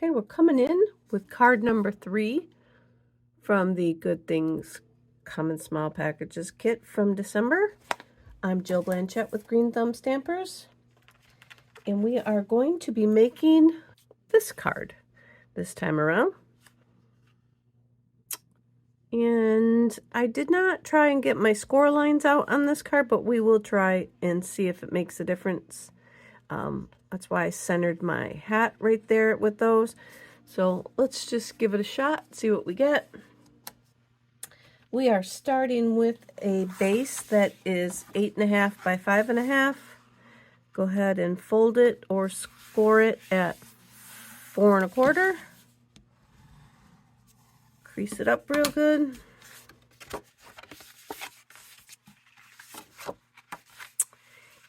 Okay, we're coming in with card number 3 from the Good Things Come in Small Packages kit from December. I'm Jill Blanchette with Green Thumb Stampers, and we are going to be making this card this time around. And I did not try and get my score lines out on this card, but we will try and see if it makes a difference. That's why I centered my hat right there with those. So let's just give it a shot, see what we get. We are starting with a base that is 8.5 by 5.5. Go ahead and fold it or score it at 4 1/4. Crease it up real good.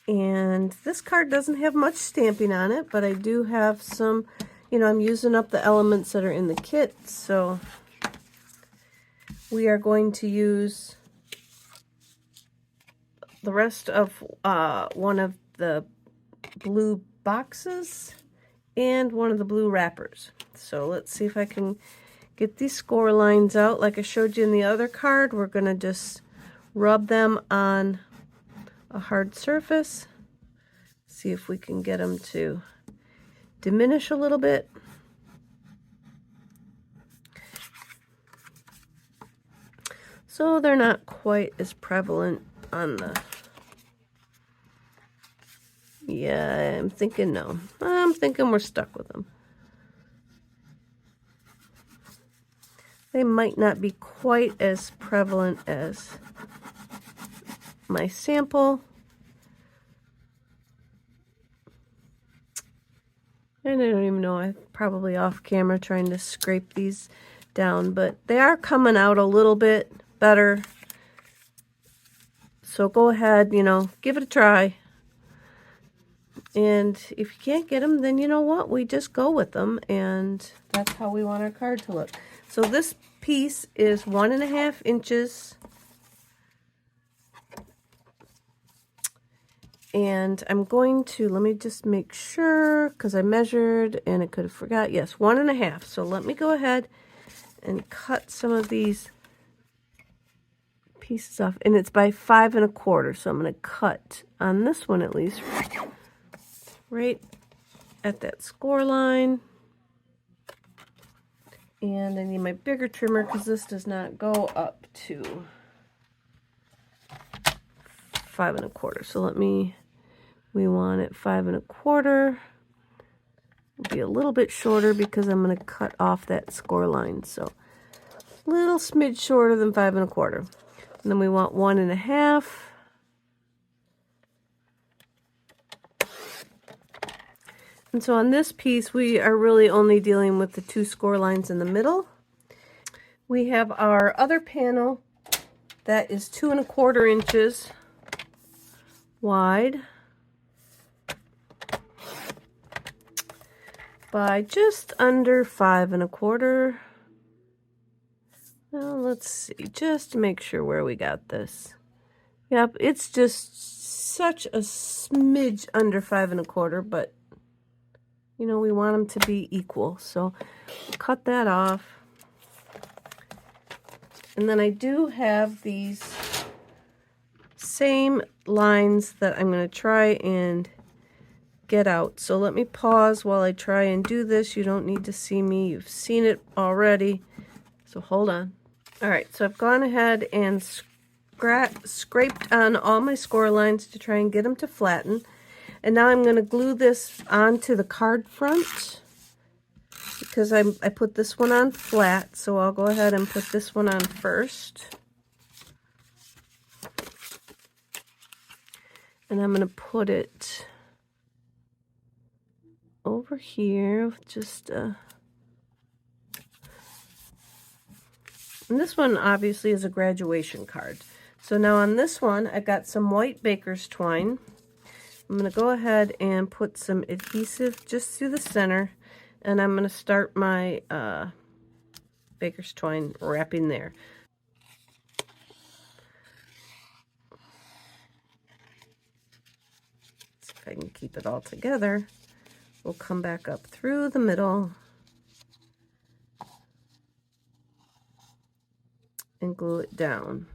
And this card doesn't have much stamping on it, but I do have some, I'm using up the elements that are in the kit, so we are going to use the rest of one of the blue boxes and one of the blue wrappers. So let's see if I can get these score lines out. Like I showed you in the other card, we're going to just rub them on a hard surface. See if we can get them to diminish a little bit. So they're not quite as prevalent on the... Yeah, I'm thinking no. I'm thinking we're stuck with them. They might not be quite as prevalent as my sample. And I don't even know, I'm probably off camera trying to scrape these down, but they are coming out a little bit better. So go ahead, give it a try. And if you can't get them, then you know what? We just go with them, and that's how we want our card to look. So this piece is 1.5 inches. And I'm going to, let me just make sure, because I measured and I could have forgot. Yes, 1.5. So let me go ahead and cut some of these pieces off. And it's by 5 1/4. So I'm going to cut on this one at least, right at that score line. And I need my bigger trimmer because this does not go up to 5 1/4. So we want it 5 1/4. It'll be a little bit shorter because I'm going to cut off that score line. So a little smidge shorter than 5 1/4. And then we want 1.5. And so on this piece, we are really only dealing with the 2 score lines in the middle. We have our other panel that is 2 1/4 inches wide by just under 5 1/4. Well, let's see, just to make sure where we got this. Yep, it's just such a smidge under 5 1/4, but we want them to be equal. So cut that off. And then I do have these same lines that I'm going to try and get out. So let me pause while I try and do this. You don't need to see me. You've seen it already. So hold on. All right, so I've gone ahead and scraped on all my score lines to try and get them to flatten. And now I'm going to glue this onto the card front because I put this one on flat. So I'll go ahead and put this one on first. And I'm going to put it over here, just and this one obviously is a graduation card. So now on this one, I got some white baker's twine. I'm going to go ahead and put some adhesive just through the center, and I'm going to start my baker's twine wrapping there. See if I can keep it all together. We'll come back up through the middle and glue it down.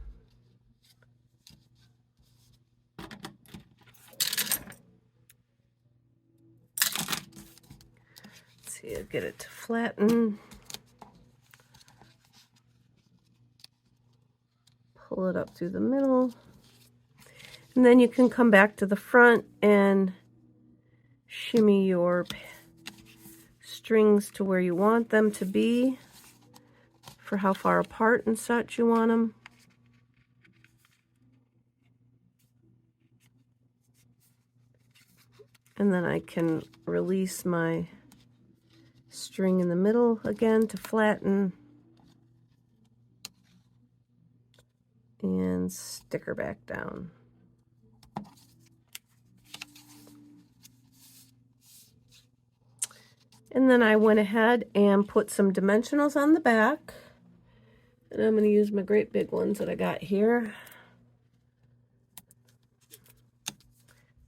Let's see, I'll get it to flatten. Pull it up through the middle. And then you can come back to the front and shimmy your strings to where you want them to be for how far apart and such you want them. And then I can release my string in the middle again to flatten and stick her back down. And then I went ahead and put some dimensionals on the back. And I'm going to use my great big ones that I got here.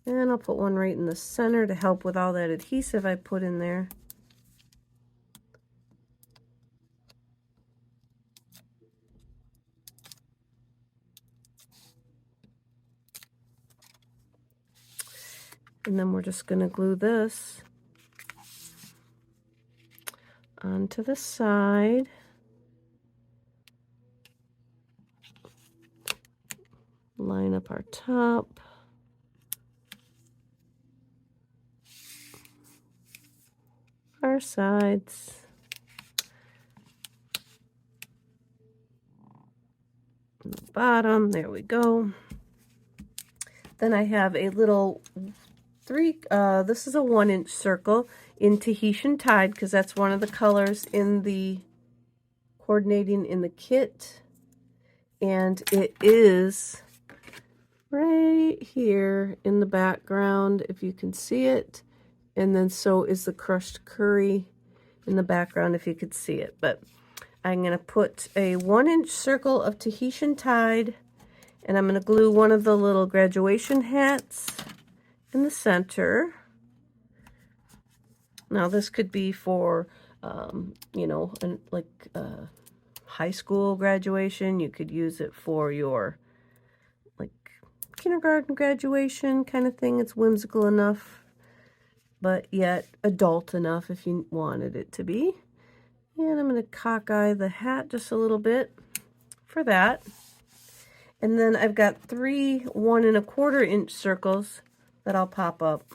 And I'll put one right in the center to help with all that adhesive I put in there. And then we're just going to glue this onto the side. Line up our top. Our sides. And the bottom, there we go. Then I have a little this is a 1-inch circle in Tahitian Tide, because that's one of the colors in the coordinating in the kit. And it is right here in the background, if you can see it. And then so is the crushed curry in the background, if you could see it. But I'm going to put a 1-inch circle of Tahitian Tide, and I'm going to glue one of the little graduation hats in the center. Now this could be for, you know, like high school graduation. You could use it for your like kindergarten graduation kind of thing. It's whimsical enough, but yet adult enough if you wanted it to be. And I'm going to cockeye the hat just a little bit for that. And then I've got 3 1¼ inch circles that I'll pop up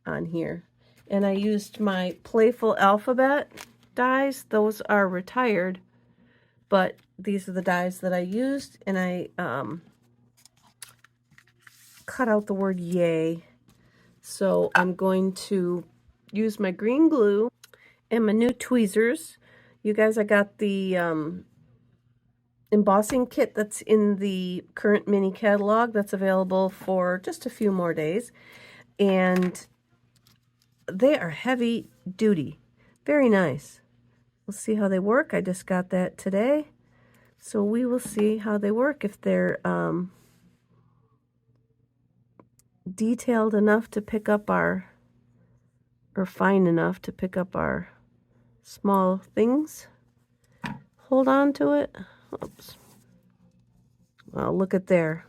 on here. And I used my Playful Alphabet dies. Those are retired, but these are the dies that I used, and I cut out the word yay. So I'm going to use my green glue and my new tweezers. You guys, I got the embossing kit that's in the current mini catalog that's available for just a few more days. And they are heavy duty. Very nice. We'll see how they work. I just got that today. So we will see how they work, if they're detailed enough to pick up or fine enough to pick up our small things. Hold on to it. Oops. Well, look at there.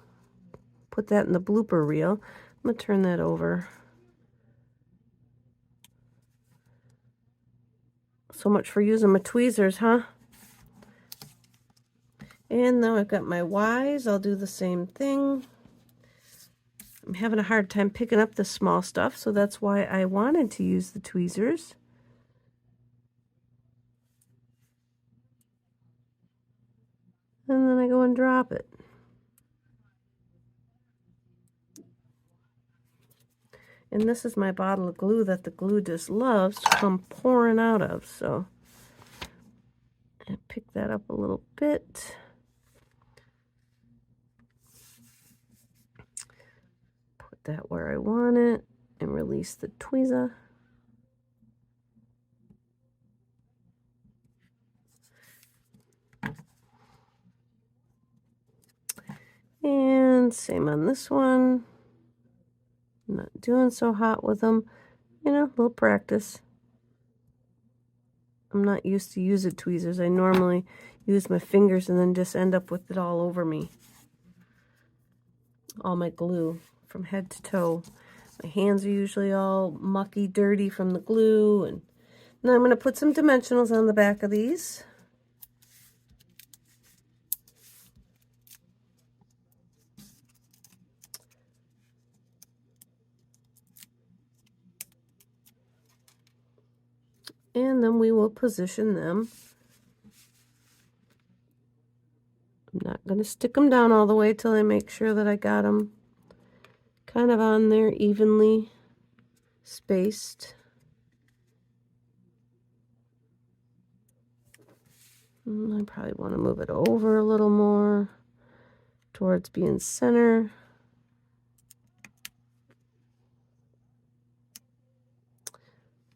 Put that in the blooper reel. I'm going to turn that over. So much for using my tweezers, huh? And now I've got my Y's. I'll do the same thing. I'm having a hard time picking up the small stuff, so that's why I wanted to use the tweezers. And then I go and drop it. And this is my bottle of glue that the glue just loves to come pouring out of. So I pick that up a little bit. Put that where I want it and release the tweezer. And same on this one. I'm not doing so hot with them. You know, a little practice. I'm not used to using tweezers. I normally use my fingers and then just end up with it all over me. All my glue from head to toe. My hands are usually all mucky, dirty from the glue. And now I'm going to put some dimensionals on the back of these. And then we will position them. I'm not going to stick them down all the way till I make sure that I got them kind of on there evenly spaced. I probably want to move it over a little more towards being center.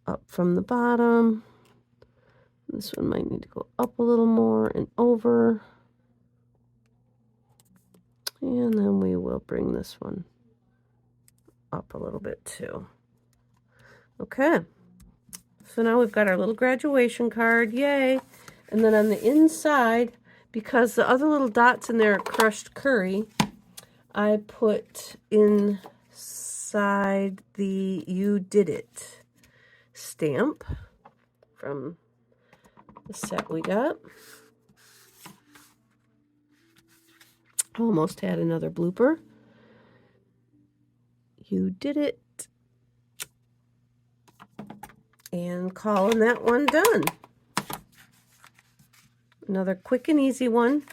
Up from the bottom. This one might need to go up a little more and over. And then we will bring this one up a little bit too. Okay. So now we've got our little graduation card. Yay. And then on the inside, because the other little dots in there are crushed curry, I put inside the You Did It stamp from the set we got. Almost had another blooper. You did it. And calling that one done. Another quick and easy one.